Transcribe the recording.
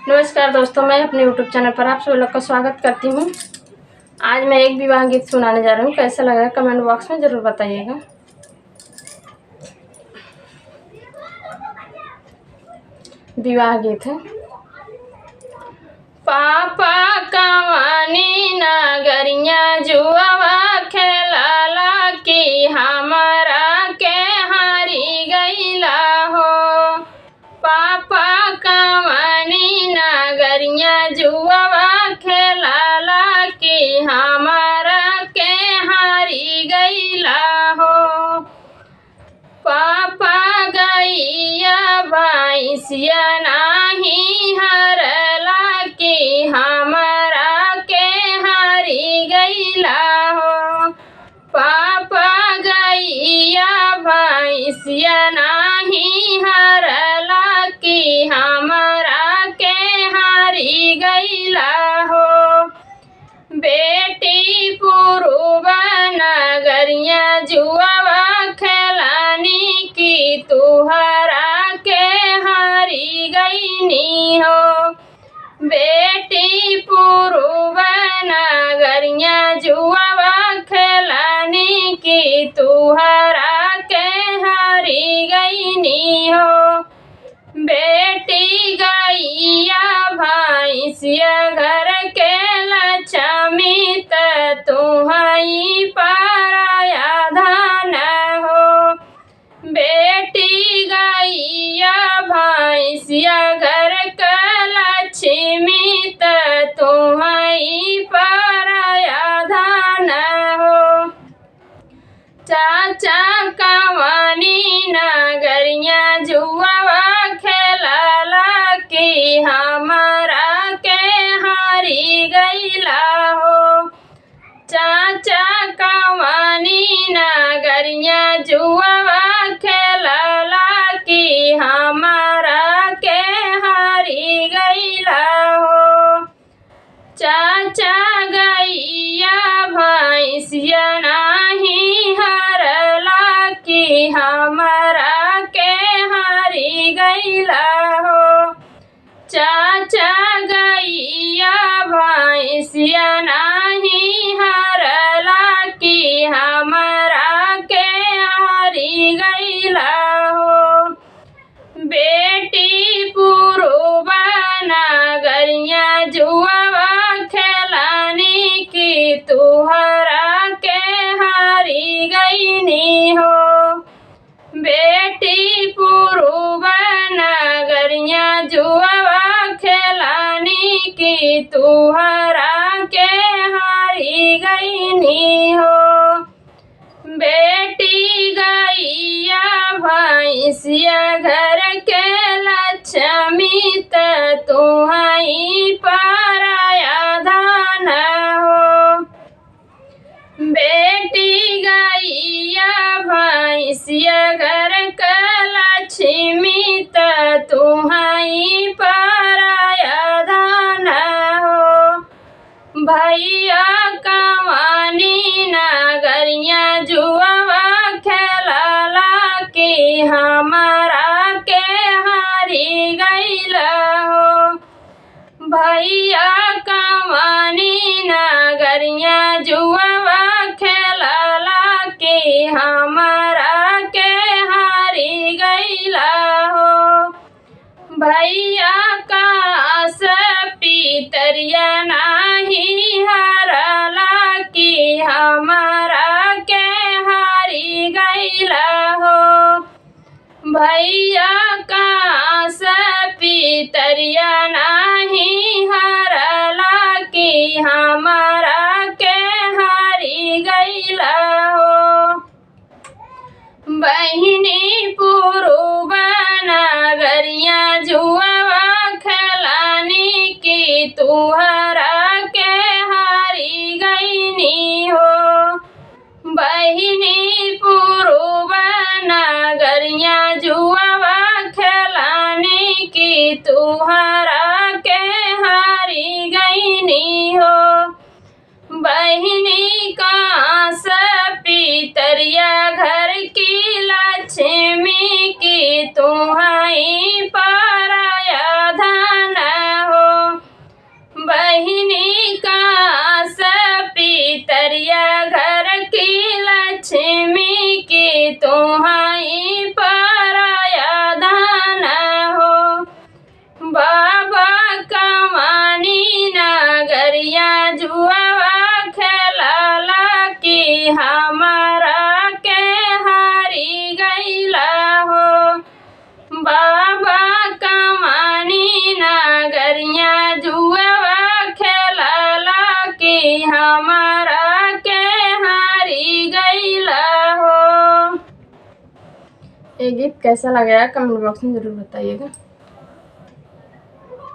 नमस्कार दोस्तों, मैं अपने यूट्यूब चैनल पर आप सभी लोग का स्वागत करती हूँ। आज मैं एक विवाह गीत सुनाने जा रही हूँ। कैसा लगा कमेंट बॉक्स में ज़रूर बताइएगा। विवाह गीत है। पापा कवानी नगरिया जुआवा खेलाला की हमरा के हारी गईला हो। पापा कवानी नगरिया जुआवा खेलाला की हमरा के हारी गईला हो। पापा गैया भैंसिया नाही हरला की हमरा के हारी गईला हो। पापा गैया भैंसिया नाही हरला की हमरा के हारी गईला हो। बेटी पुरुबा नगरिया जुआवा खेलानी की तुहरा के हारी गईनी हो। बेटी पुरुबा नगरिया जुआवा खेलानी की तुहरा के हारी गईनी हो। बेटी गैया भैंसिया घर के लक्ष्मी तुहई पराया धन हो। बेटी गैया भैंसिया घर के लक्ष्मी तुहई पराया धन हो। चाचा कवानी नगरिया जुआवा खेलाला की हमरा के हारी गईला हो। चाचा कवानी नगरिया जुआवा खेलाला की हमरा के हारी गईला हो। चाचा गैया भैंसिया नाही हरला की हमरा के हारी गईला हो। चाचा गैया भैंसिया नाही हरला की हमरा के हारी गईला हो। बेटी पुरुबा नगरिया जुआवा खेलानी की तुहरा के हारी गईनी हो। बेटी पुरुबा नगरिया जुआवा खेलानी की तुहरा के हारी गईनी हो। बेटी गैया भैंसिया घर के लक्ष्मी तुहई पराया धन हो। बेटी गैया भैंसिया घर के लक्ष्मी तुहई पराया धन हो। भैया कवानी नगरिया जुआवा खेलाला की हमरा के हारी गईला हो। भैया कवानी नगरिया जुआवा खेलाला की हमरा के हारी गईला हो। भैया का पीतरिया नाही हरला की हमरा के हारी गईला हो। भैया का पीतरिया नाही हरला की हमरा के हारी गईला हो। बहिनी पुरुबा नगरिया जुआवा खेलानी की तुहरा के हारी गईनी हो। बहिनी पुरुबा नगरिया जुआवा खेलानी की तुहरा के हारी गईनी हो। बहिनी का पीतरिया घर की लक्ष्मी की तुहई पराया धन हो। हमारा के हारी गईला हो। ये गीत कैसा लगा कमेंट बॉक्स में ज़रूर बताइएगा।